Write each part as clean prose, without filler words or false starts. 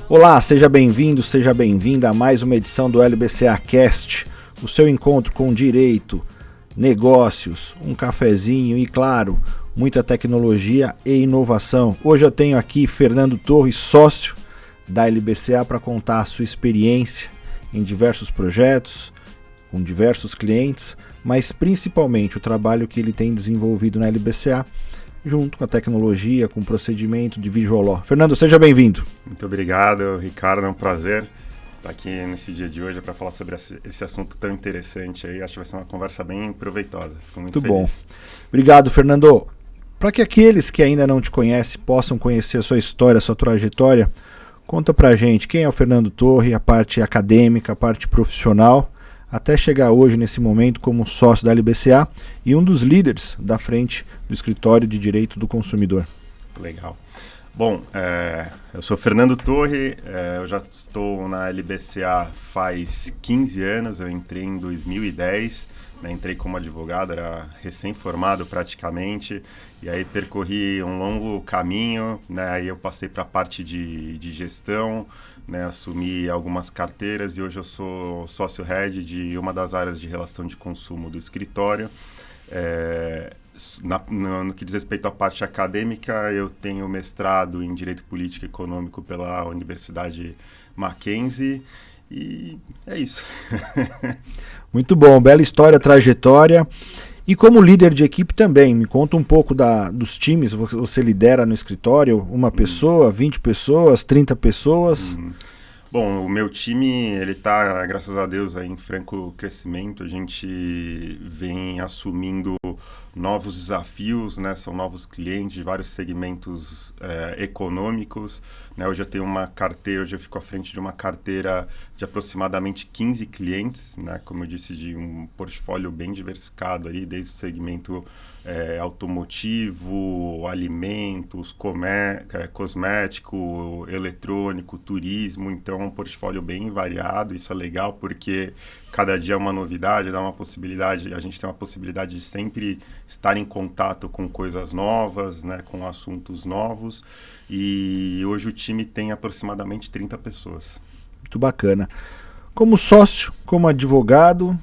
Olá, seja bem-vindo, seja bem-vinda a mais uma edição do LBCA Cast, o seu encontro com direito, negócios, um cafezinho e, claro, muita tecnologia e inovação. Hoje eu tenho aqui Fernando Torres, sócio da LBCA, para contar a sua experiência em diversos projetos, com diversos clientes, mas principalmente o trabalho que ele tem desenvolvido na LBCA, junto com a tecnologia, com o procedimento de Visual Law. Fernando, seja bem-vindo. Muito obrigado, Ricardo. É um prazer estar aqui nesse dia de hoje para falar sobre esse assunto tão interessante aí. Acho que vai ser uma conversa bem proveitosa. Fico muito feliz. Bom. Obrigado, Fernando. Para que aqueles que ainda não te conhecem possam conhecer a sua história, a sua trajetória, conta pra gente quem é o Fernando Torres, a parte acadêmica, a parte profissional, até chegar hoje nesse momento como sócio da LBCA e um dos líderes da frente do Escritório de Direito do Consumidor. Legal. Bom, eu sou Fernando Torres, eu já estou na LBCA faz 15 anos, eu entrei em 2010, entrei como advogado, era recém-formado praticamente, e aí percorri um longo caminho, aí eu passei para a parte de gestão, assumi algumas carteiras e hoje eu sou sócio-head de uma das áreas de relação de consumo do escritório. No que diz respeito à parte acadêmica, eu tenho mestrado em Direito Político e Econômico pela Universidade Mackenzie e é isso. Muito bom, bela história, trajetória. E como líder de equipe também, me conta um pouco dos times que você lidera no escritório, uma pessoa, 20 pessoas, 30 pessoas? Bom, o meu time, ele está, graças a Deus, aí em franco crescimento. A gente vem assumindo novos desafios, são novos clientes de vários segmentos econômicos. Hoje eu tenho uma carteira, hoje eu fico à frente de uma carteira de aproximadamente 15 clientes, como eu disse, de um portfólio bem diversificado ali, desde o segmento automotivo, alimentos, cosmético, eletrônico, turismo. Então é um portfólio bem variado. Isso é legal porque cada dia é uma novidade, dá uma possibilidade, a gente tem uma possibilidade de sempre estar em contato com coisas novas, com assuntos novos. E hoje o time tem aproximadamente 30 pessoas. Muito bacana. Como sócio, como advogado,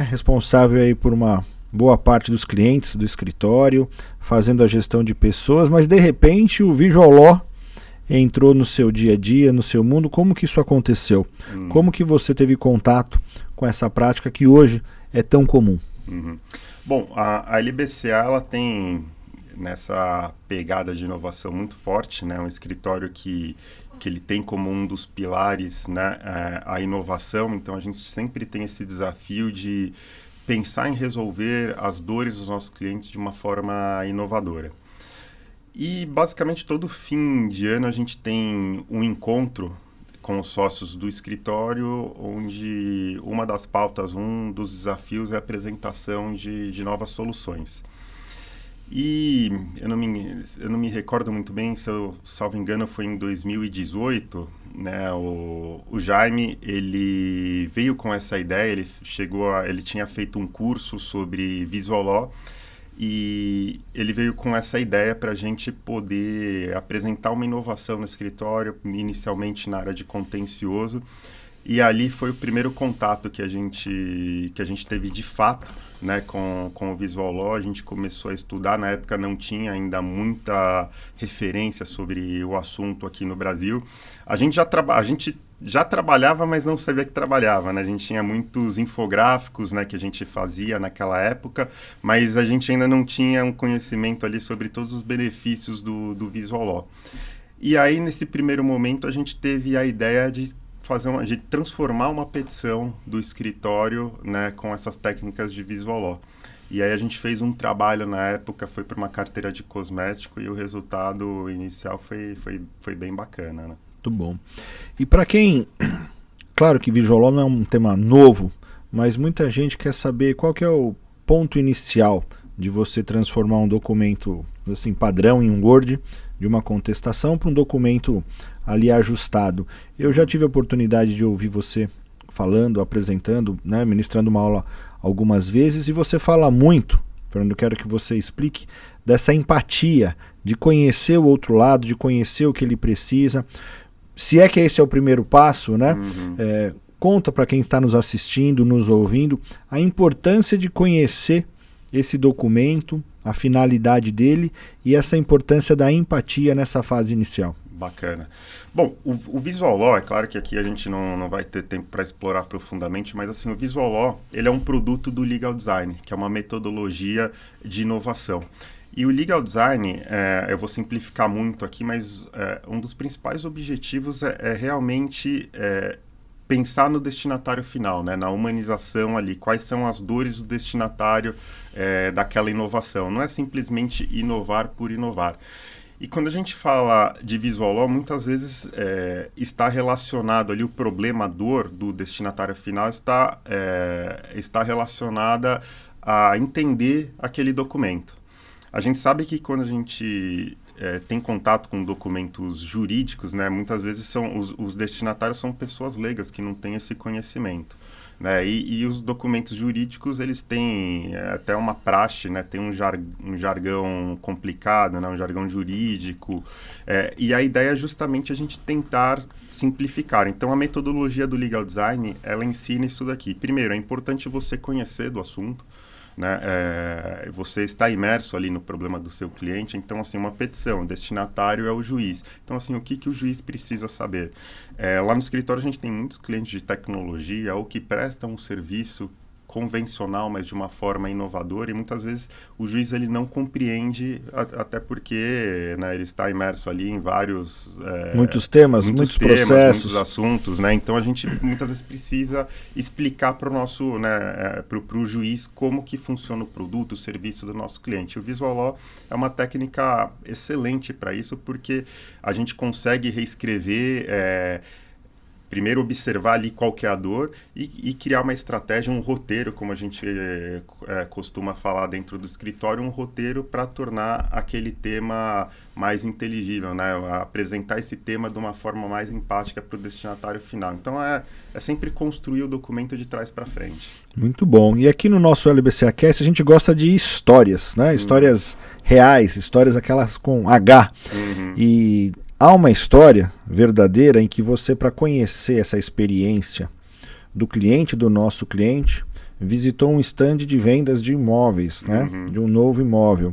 responsável aí por uma boa parte dos clientes do escritório, fazendo a gestão de pessoas, mas de repente o Visual Law entrou no seu dia a dia, no seu mundo. Como que isso aconteceu? Como que você teve contato com essa prática que hoje é tão comum? Bom, a LBCA ela tem nessa pegada de inovação muito forte, um escritório que ele tem como um dos pilares a inovação. Então a gente sempre tem esse desafio de pensar em resolver as dores dos nossos clientes de uma forma inovadora. E basicamente todo fim de ano a gente tem um encontro com os sócios do escritório, onde uma das pautas, um dos desafios é a apresentação de novas soluções. E eu não me recordo muito bem, se eu salvo engano foi em 2018, o Jaime, ele veio com essa ideia, ele tinha feito um curso sobre Visual Law e ele veio com essa ideia para a gente poder apresentar uma inovação no escritório, inicialmente na área de contencioso. E ali foi o primeiro contato que a gente teve de fato, com o Visual Law. A gente começou a estudar, na época não tinha ainda muita referência sobre o assunto aqui no Brasil. A gente já trabalhava, mas não sabia que trabalhava, A gente tinha muitos infográficos, que a gente fazia naquela época, mas a gente ainda não tinha um conhecimento ali sobre todos os benefícios do Visual Law. E aí, nesse primeiro momento, a gente teve a ideia de transformar uma petição do escritório, com essas técnicas de Visual Law. E aí a gente fez um trabalho na época, foi para uma carteira de cosmético e o resultado inicial foi bem bacana, Muito bom. E para quem, claro que Visual Law não é um tema novo, mas muita gente quer saber qual que é o ponto inicial de você transformar um documento assim padrão em um Word, de uma contestação para um documento ali ajustado. Eu já tive a oportunidade de ouvir você falando, apresentando, ministrando uma aula algumas vezes, e você fala muito, Fernando, quero que você explique dessa empatia, de conhecer o outro lado, de conhecer o que ele precisa. se é que esse é o primeiro passo, né? Uhum. Conta para quem está nos assistindo, nos ouvindo, a importância de conhecer esse documento, a finalidade dele e essa importância da empatia nessa fase inicial. Bacana. Bom, o Visual Law, é claro que aqui a gente não vai ter tempo para explorar profundamente, mas assim, o Visual Law, ele é um produto do Legal Design, que é uma metodologia de inovação. E o Legal Design, eu vou simplificar muito aqui, mas um dos principais objetivos é realmente pensar no destinatário final, né, na humanização ali, quais são as dores do destinatário daquela inovação. Não é simplesmente inovar por inovar. E quando a gente fala de Visual Law, muitas vezes está relacionado ali, o problema, a dor do destinatário final está relacionada a entender aquele documento. A gente sabe que quando a gente tem contato com documentos jurídicos, né, muitas vezes os destinatários são pessoas leigas que não têm esse conhecimento. Né? E os documentos jurídicos, eles têm até uma praxe, né? Tem um jargão complicado, né? Um jargão jurídico, e a ideia é justamente a gente tentar simplificar. Então, a metodologia do Legal Design, ela ensina isso daqui. Primeiro, é importante você conhecer do assunto, né? Você está imerso ali no problema do seu cliente, então assim, uma petição, o destinatário é o juiz, então assim, o que o juiz precisa saber? Lá no escritório a gente tem muitos clientes de tecnologia ou que prestam um serviço convencional, mas de uma forma inovadora, e muitas vezes o juiz ele não compreende, até porque, né, ele está imerso ali em vários... muitos temas, muitos processos. Muitos assuntos, né? Então a gente muitas vezes precisa explicar para o nosso, né, para o juiz como que funciona o produto, o serviço do nosso cliente. O Visual Law é uma técnica excelente para isso, porque a gente consegue reescrever... primeiro observar ali qual que é a dor e criar uma estratégia, um roteiro, como a gente costuma falar dentro do escritório, um roteiro para tornar aquele tema mais inteligível, né? Apresentar esse tema de uma forma mais empática para o destinatário final. Então, é sempre construir o documento de trás para frente. Muito bom. E aqui no nosso LBCA Cast a gente gosta de histórias, né? Histórias reais, histórias aquelas com H. E... há uma história verdadeira em que você, para conhecer essa experiência do cliente, do nosso cliente, visitou um stand de vendas de imóveis, né? De um novo imóvel.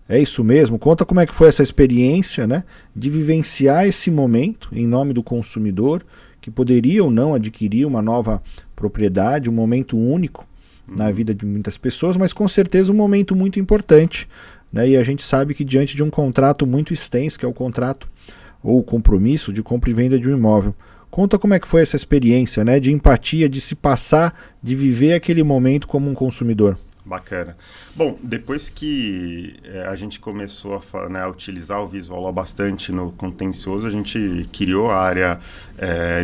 É isso mesmo? Conta como é que foi essa experiência, né? De vivenciar esse momento em nome do consumidor, que poderia ou não adquirir uma nova propriedade, um momento único na vida de muitas pessoas, mas com certeza um momento muito importante, né? E a gente sabe que diante de um contrato muito extenso, que é o contrato ou compromisso de compra e venda de um imóvel. Conta como é que foi essa experiência, né, de empatia, de se passar, de viver aquele momento como um consumidor. Bacana. Bom, depois que a gente começou a utilizar o Visual Law bastante no contencioso, a gente criou a área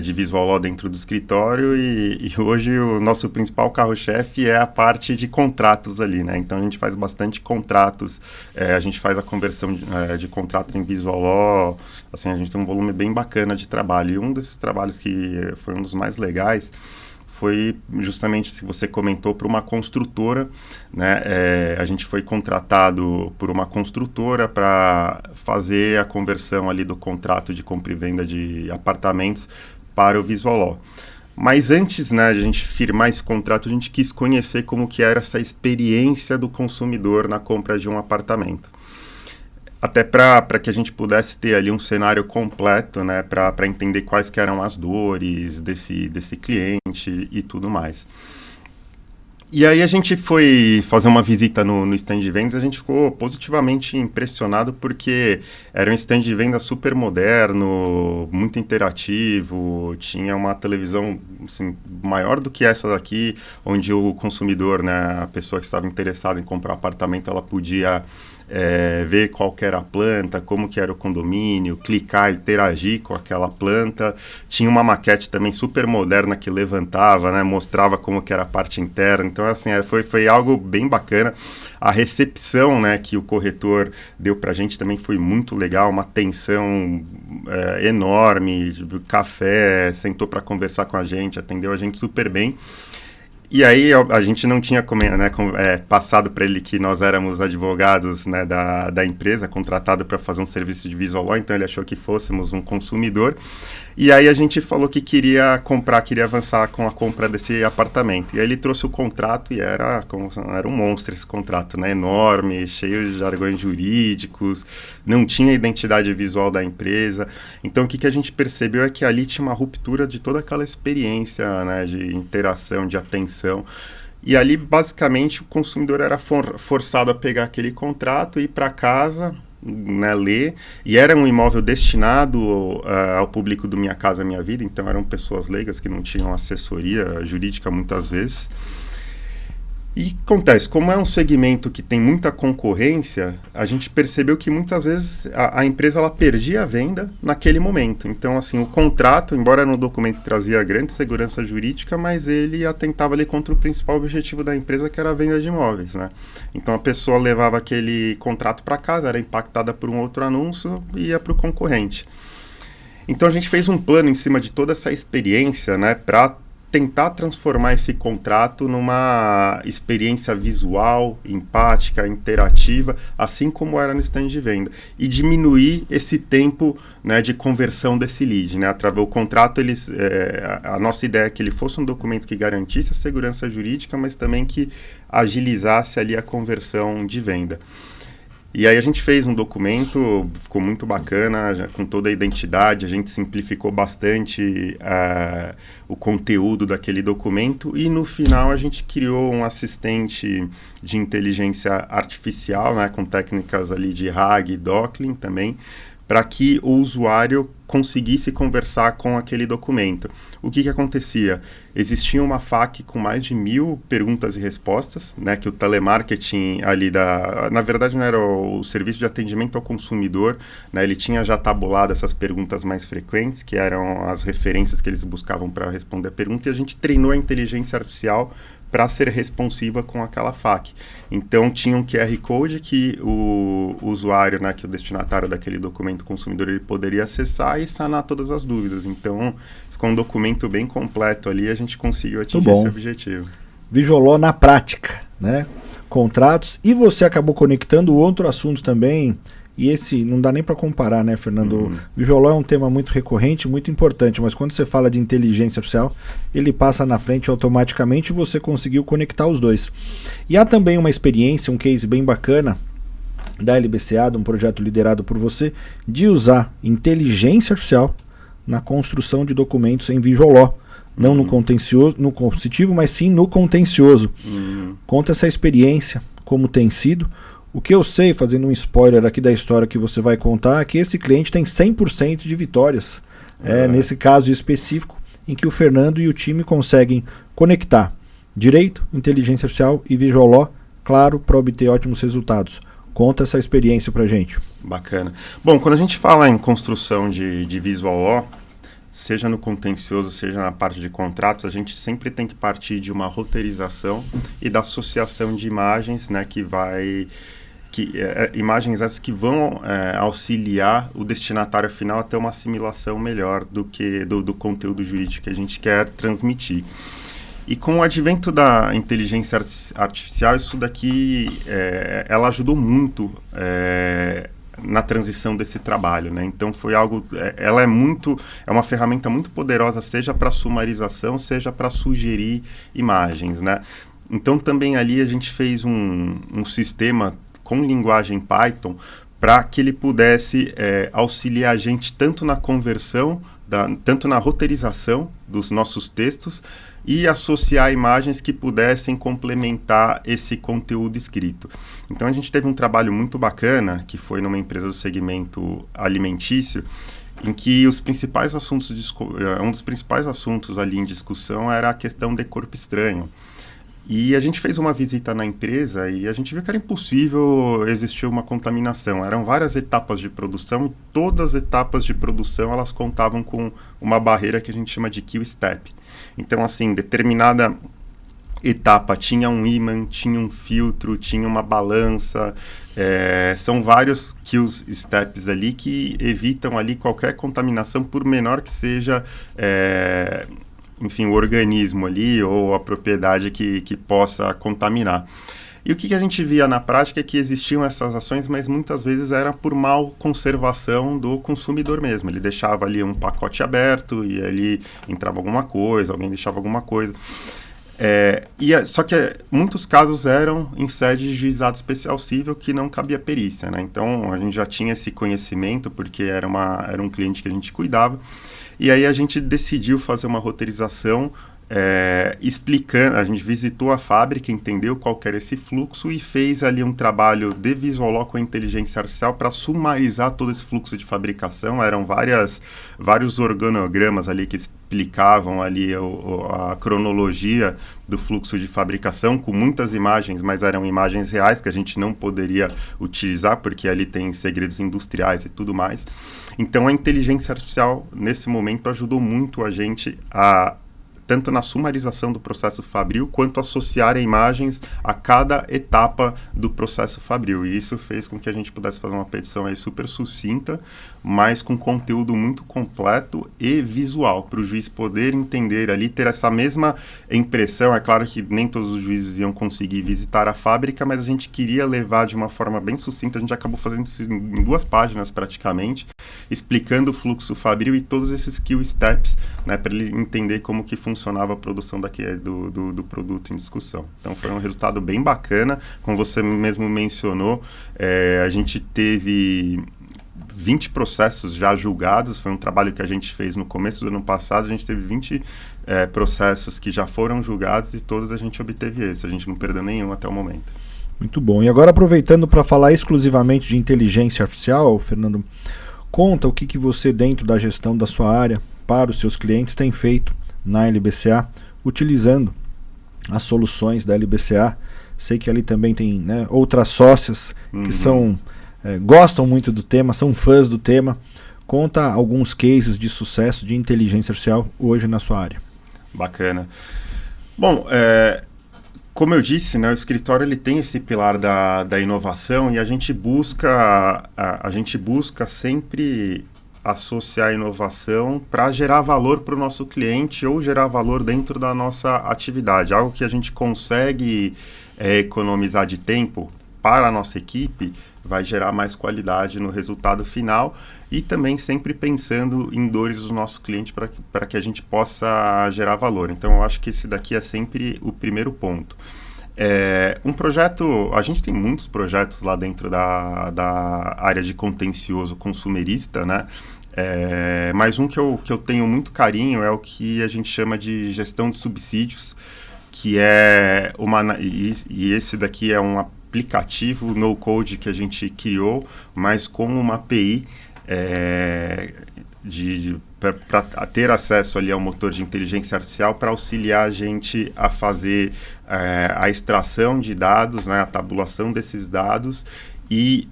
de Visual Law dentro do escritório e hoje o nosso principal carro-chefe é a parte de contratos ali, né? Então a gente faz bastante contratos, a gente faz a conversão de contratos em Visual Law, assim, a gente tem um volume bem bacana de trabalho. E um desses trabalhos que foi um dos mais legais foi justamente, se você comentou, para uma construtora, né? A gente foi contratado por uma construtora para fazer a conversão ali do contrato de compra e venda de apartamentos para o Visual Law. Mas antes, né, de a gente firmar esse contrato, a gente quis conhecer como que era essa experiência do consumidor na compra de um apartamento. Até para que a gente pudesse ter ali um cenário completo, né, para entender quais que eram as dores desse cliente e tudo mais. E aí a gente foi fazer uma visita no stand de vendas, a gente ficou positivamente impressionado porque era um stand de venda super moderno, muito interativo, tinha uma televisão assim, maior do que essa daqui, onde o consumidor, né, a pessoa que estava interessada em comprar um apartamento, ela podia ver qual que era a planta, como que era o condomínio, clicar, interagir com aquela planta. Tinha uma maquete também super moderna que levantava, né, mostrava como que era a parte interna. Então, assim, foi algo bem bacana. A recepção, né, que o corretor deu pra gente também foi muito legal, uma atenção enorme, café, sentou para conversar com a gente, atendeu a gente super bem. E aí a gente não tinha passado para ele que nós éramos advogados, né, da empresa, contratado para fazer um serviço de visual law, então ele achou que fôssemos um consumidor. E aí a gente falou que queria avançar com a compra desse apartamento. E aí ele trouxe o contrato e era um monstro esse contrato, né? Enorme, cheio de jargões jurídicos, não tinha identidade visual da empresa. Então o que a gente percebeu é que ali tinha uma ruptura de toda aquela experiência, né, de interação, de atenção. E ali, basicamente, o consumidor era forçado a pegar aquele contrato e ir para casa, né, ler, e era um imóvel destinado ao público do Minha Casa Minha Vida, então eram pessoas leigas que não tinham assessoria jurídica muitas vezes. E acontece, como é um segmento que tem muita concorrência, a gente percebeu que muitas vezes a empresa ela perdia a venda naquele momento. Então, assim, o contrato, embora no documento trazia grande segurança jurídica, mas ele atentava ali contra o principal objetivo da empresa, que era a venda de imóveis, né? Então, a pessoa levava aquele contrato para casa, era impactada por um outro anúncio e ia para o concorrente. Então, a gente fez um plano em cima de toda essa experiência, né, para tentar transformar esse contrato numa experiência visual, empática, interativa, assim como era no stand de venda, e diminuir esse tempo, né, de conversão desse lead, né? O contrato, a nossa ideia é que ele fosse um documento que garantisse a segurança jurídica, mas também que agilizasse ali a conversão de venda. E aí a gente fez um documento, ficou muito bacana, já, com toda a identidade, a gente simplificou bastante o conteúdo daquele documento e no final a gente criou um assistente de inteligência artificial, né, com técnicas ali de RAG e Docklin também, para que o usuário conseguisse conversar com aquele documento. O que acontecia? Existia uma FAQ com mais de 1000 perguntas e respostas, né, que o telemarketing ali na verdade não era o serviço de atendimento ao consumidor, né, ele tinha já tabulado essas perguntas mais frequentes, que eram as referências que eles buscavam para responder a pergunta, e a gente treinou a inteligência artificial para ser responsiva com aquela FAQ. Então, tinha um QR Code que o usuário, né, que é o destinatário daquele documento consumidor, ele poderia acessar e sanar todas as dúvidas. Então, ficou um documento bem completo ali e a gente conseguiu atingir esse objetivo. Visual Law na prática, né? Contratos. E você acabou conectando outro assunto também. E esse não dá nem para comparar, né, Fernando? Visual Law é um tema muito recorrente, muito importante, mas quando você fala de inteligência artificial, ele passa na frente automaticamente e você conseguiu conectar os dois. E há também uma experiência, um case bem bacana da LBCA, de um projeto liderado por você, de usar inteligência artificial na construção de documentos em Visual Law. Não no contencioso, no coercitivo, mas sim no contencioso. Conta essa experiência, como tem sido. O que eu sei, fazendo um spoiler aqui da história que você vai contar, é que esse cliente tem 100% de vitórias. Nesse caso específico, em que o Fernando e o time conseguem conectar direito, inteligência artificial e Visual Law, claro, para obter ótimos resultados. Conta essa experiência para a gente. Bacana. Bom, quando a gente fala em construção de Visual Law, seja no contencioso, seja na parte de contratos, a gente sempre tem que partir de uma roteirização e da associação de imagens, né, imagens essas que vão auxiliar o destinatário final a ter uma assimilação melhor do conteúdo jurídico que a gente quer transmitir. E com o advento da inteligência artificial, isso daqui, ela ajudou muito na transição desse trabalho, né? Então foi algo, ela é uma ferramenta muito poderosa, seja para sumarização, seja para sugerir imagens, né? Então também ali a gente fez um sistema com linguagem Python para que ele pudesse auxiliar a gente tanto na conversão, tanto na roteirização dos nossos textos e associar imagens que pudessem complementar esse conteúdo escrito. Então a gente teve um trabalho muito bacana, que foi numa empresa do segmento alimentício, em que um dos principais assuntos ali em discussão era a questão de corpo estranho. E a gente fez uma visita na empresa e a gente viu que era impossível existir uma contaminação. Eram várias etapas de produção e todas as etapas de produção elas contavam com uma barreira que a gente chama de kill step. Então, assim, determinada etapa tinha um ímã, tinha um filtro, tinha uma balança. São vários kill steps ali que evitam ali qualquer contaminação, por menor que seja enfim, o organismo ali ou a propriedade que possa contaminar. E o que a gente via na prática é que existiam essas ações, mas muitas vezes era por mal conservação do consumidor mesmo. Ele deixava ali um pacote aberto e ali entrava alguma coisa, alguém deixava alguma coisa. Só que muitos casos eram em sede de juizado especial civil que não cabia perícia, né? Então a gente já tinha esse conhecimento porque era um cliente que a gente cuidava. E aí a gente decidiu fazer uma roteirização explicando, a gente visitou a fábrica, entendeu qual que era esse fluxo e fez ali um trabalho de visual law com a inteligência artificial para sumarizar todo esse fluxo de fabricação. Eram vários organogramas ali que explicavam ali a cronologia do fluxo de fabricação, com muitas imagens, mas eram imagens reais que a gente não poderia utilizar, porque ali tem segredos industriais e tudo mais. Então a inteligência artificial, nesse momento, ajudou muito a gente tanto na sumarização do processo fabril, quanto associar imagens a cada etapa do processo fabril. E isso fez com que a gente pudesse fazer uma petição aí super sucinta, mas com conteúdo muito completo e visual, para o juiz poder entender ali, ter essa mesma impressão. É claro que nem todos os juízes iam conseguir visitar a fábrica, mas a gente queria levar de uma forma bem sucinta. A gente acabou fazendo isso em 2 páginas praticamente, explicando o fluxo fabril e todos esses kill steps, né, para ele entender como que funcionava a produção do produto em discussão. Então foi um resultado bem bacana, como você mesmo mencionou. A gente teve 20 processos já julgados, foi um trabalho que a gente fez no começo do ano passado. A gente teve 20 processos que já foram julgados e todos a gente obteve esse, a gente não perdeu nenhum até o momento. Muito bom. E agora, aproveitando para falar exclusivamente de inteligência artificial, Fernando, conta o que você, dentro da gestão da sua área, para os seus clientes, tem feito na LBCA, utilizando as soluções da LBCA. Sei que ali também tem, né, outras sócias que gostam muito do tema, são fãs do tema. Conta alguns cases de sucesso de inteligência artificial hoje na sua área. Bacana. Bom, como eu disse, né, o escritório ele tem esse pilar da inovação e a gente busca sempre associar a inovação para gerar valor para o nosso cliente ou gerar valor dentro da nossa atividade. Algo que a gente consegue economizar de tempo para a nossa equipe vai gerar mais qualidade no resultado final e também sempre pensando em dores do nosso cliente para que a gente possa gerar valor. Então, eu acho que esse daqui é sempre o primeiro ponto. Um projeto, a gente tem muitos projetos lá dentro da área de contencioso consumerista, né? Mas um que eu tenho muito carinho é o que a gente chama de gestão de subsídios, que e esse daqui é um aplicativo no-code que a gente criou, mas com uma API para ter acesso ali ao motor de inteligência artificial para auxiliar a gente a fazer a extração de dados, né, a tabulação desses dados e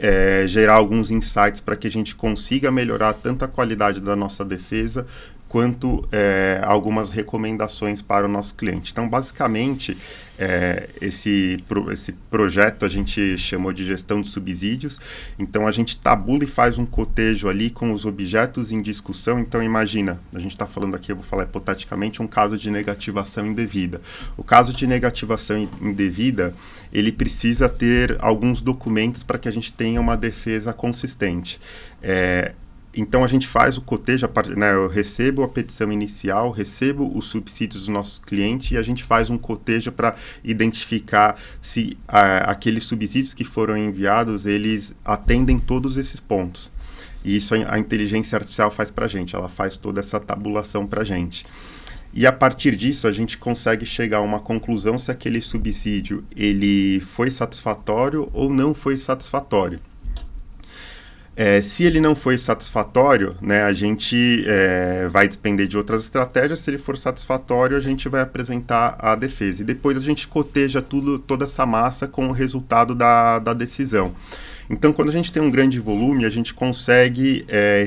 gerar alguns insights para que a gente consiga melhorar tanto a qualidade da nossa defesa quanto algumas recomendações para o nosso cliente. Então, basicamente, esse projeto a gente chamou de gestão de subsídios. Então, a gente tabula e faz um cotejo ali com os objetos em discussão. Então, imagina, a gente está falando aqui, eu vou falar hipoteticamente, um caso de negativação indevida. O caso de negativação indevida, ele precisa ter alguns documentos para que a gente tenha uma defesa consistente. Então, a gente faz o cotejo, né, eu recebo a petição inicial, recebo os subsídios do nosso cliente e a gente faz um cotejo para identificar se aqueles subsídios que foram enviados, eles atendem todos esses pontos. E isso a inteligência artificial faz para a gente, ela faz toda essa tabulação para a gente. E a partir disso, a gente consegue chegar a uma conclusão se aquele subsídio ele foi satisfatório ou não foi satisfatório. Se ele não foi satisfatório, né, a gente vai depender de outras estratégias. Se ele for satisfatório, a gente vai apresentar a defesa. E depois a gente coteja toda essa massa com o resultado da decisão. Então, quando a gente tem um grande volume, a gente consegue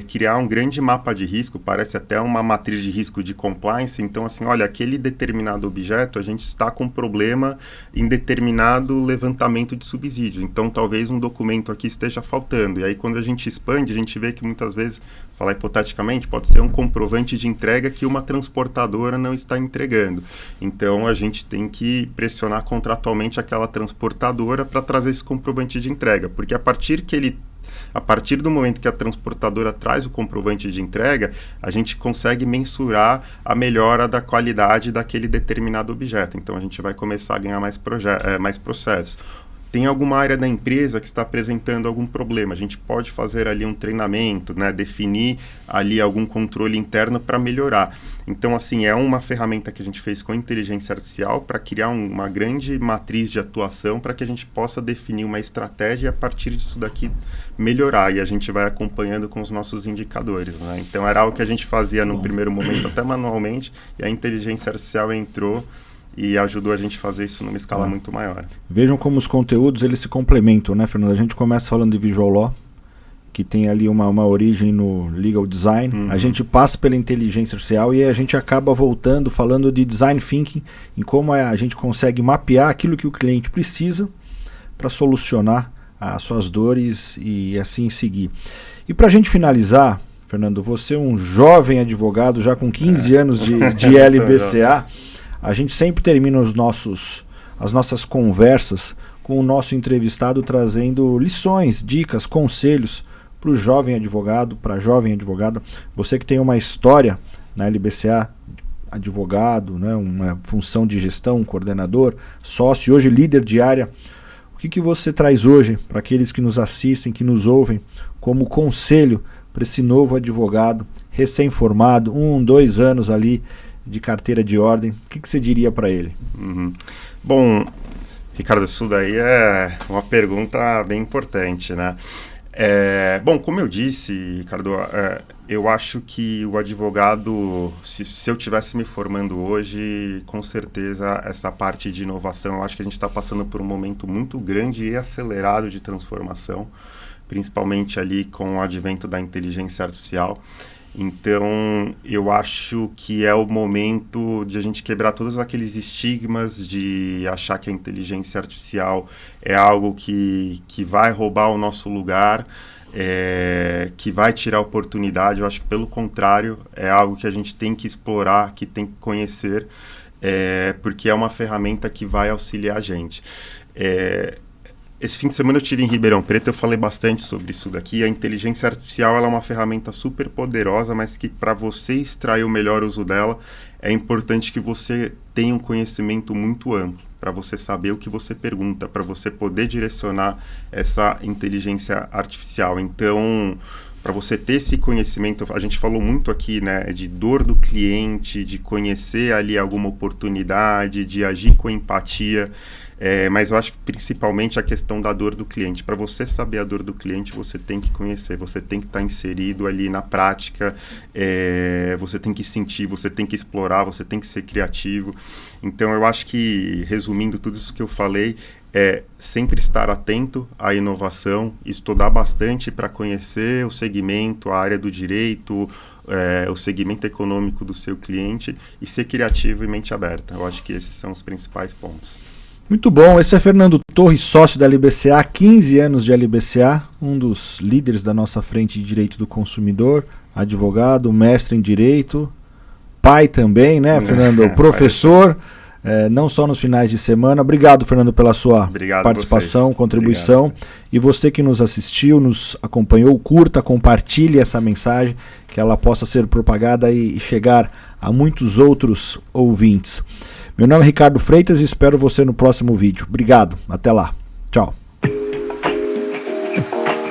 criar um grande mapa de risco, parece até uma matriz de risco de compliance. Então, assim, olha, aquele determinado objeto, a gente está com problema em determinado levantamento de subsídio. Então, talvez um documento aqui esteja faltando. E aí, quando a gente expande, a gente vê que muitas vezes, falar hipoteticamente, pode ser um comprovante de entrega que uma transportadora não está entregando. Então, a gente tem que pressionar contratualmente aquela transportadora para trazer esse comprovante de entrega, porque a partir do momento que a transportadora traz o comprovante de entrega, a gente consegue mensurar a melhora da qualidade daquele determinado objeto. Então, a gente vai começar a ganhar mais processos. Tem alguma área da empresa que está apresentando algum problema, a gente pode fazer ali um treinamento, né, definir ali algum controle interno para melhorar. Então, assim, é uma ferramenta que a gente fez com inteligência artificial para criar uma grande matriz de atuação para que a gente possa definir uma estratégia e a partir disso daqui melhorar, e a gente vai acompanhando com os nossos indicadores, né? Então, era algo que a gente fazia no primeiro momento até manualmente, e a inteligência artificial entrou e ajudou a gente a fazer isso numa escala muito maior. Vejam como os conteúdos eles se complementam, né, Fernando? A gente começa falando de Visual Law, que tem ali uma origem no Legal Design. A gente passa pela inteligência artificial e a gente acaba voltando, falando de Design Thinking, em como a gente consegue mapear aquilo que o cliente precisa para solucionar as suas dores e assim seguir. E para a gente finalizar, Fernando, você é um jovem advogado já com 15 anos de LBCA. A gente sempre termina as nossas conversas com o nosso entrevistado trazendo lições, dicas, conselhos para o jovem advogado, para a jovem advogada. Você que tem uma história na LBCA, advogado, né, uma função de gestão, coordenador, sócio e hoje líder de área, o que você traz hoje para aqueles que nos assistem, que nos ouvem, como conselho para esse novo advogado recém-formado, 2 anos ali de carteira de ordem? O que você diria para ele? Bom, Ricardo, isso daí é uma pergunta bem importante, né? Bom, como eu disse, Ricardo, eu acho que o advogado, se eu estivesse me formando hoje, com certeza essa parte de inovação, eu acho que a gente está passando por um momento muito grande e acelerado de transformação, principalmente ali com o advento da inteligência artificial. Então, eu acho que é o momento de a gente quebrar todos aqueles estigmas de achar que a inteligência artificial é algo que vai roubar o nosso lugar, que vai tirar oportunidade. Eu acho que, pelo contrário, é algo que a gente tem que explorar, que tem que conhecer, porque é uma ferramenta que vai auxiliar a gente. Esse fim de semana eu estive em Ribeirão Preto, eu falei bastante sobre isso daqui. A inteligência artificial ela é uma ferramenta super poderosa, mas que para você extrair o melhor uso dela, é importante que você tenha um conhecimento muito amplo, para você saber o que você pergunta, para você poder direcionar essa inteligência artificial. Então, para você ter esse conhecimento, a gente falou muito aqui, né, de dor do cliente, de conhecer ali alguma oportunidade, de agir com empatia, mas eu acho que principalmente a questão da dor do cliente. Para você saber a dor do cliente, você tem que conhecer, você tem que estar inserido ali na prática, você tem que sentir, você tem que explorar, você tem que ser criativo. Então eu acho que, resumindo tudo isso que eu falei, sempre estar atento à inovação, estudar bastante para conhecer o segmento, a área do direito, o segmento econômico do seu cliente e ser criativo e mente aberta. Eu acho que esses são os principais pontos. Muito bom, esse é Fernando Torres, sócio da LBCA, 15 anos de LBCA, um dos líderes da nossa frente de direito do consumidor, advogado, mestre em direito, pai também, né, Fernando? Professor, não só nos finais de semana. Obrigado, Fernando, pela sua participação, contribuição. Obrigado. E você que nos assistiu, nos acompanhou, curta, compartilhe essa mensagem, que ela possa ser propagada e chegar a muitos outros ouvintes. Meu nome é Ricardo Freitas e espero você no próximo vídeo. Obrigado, até lá. Tchau.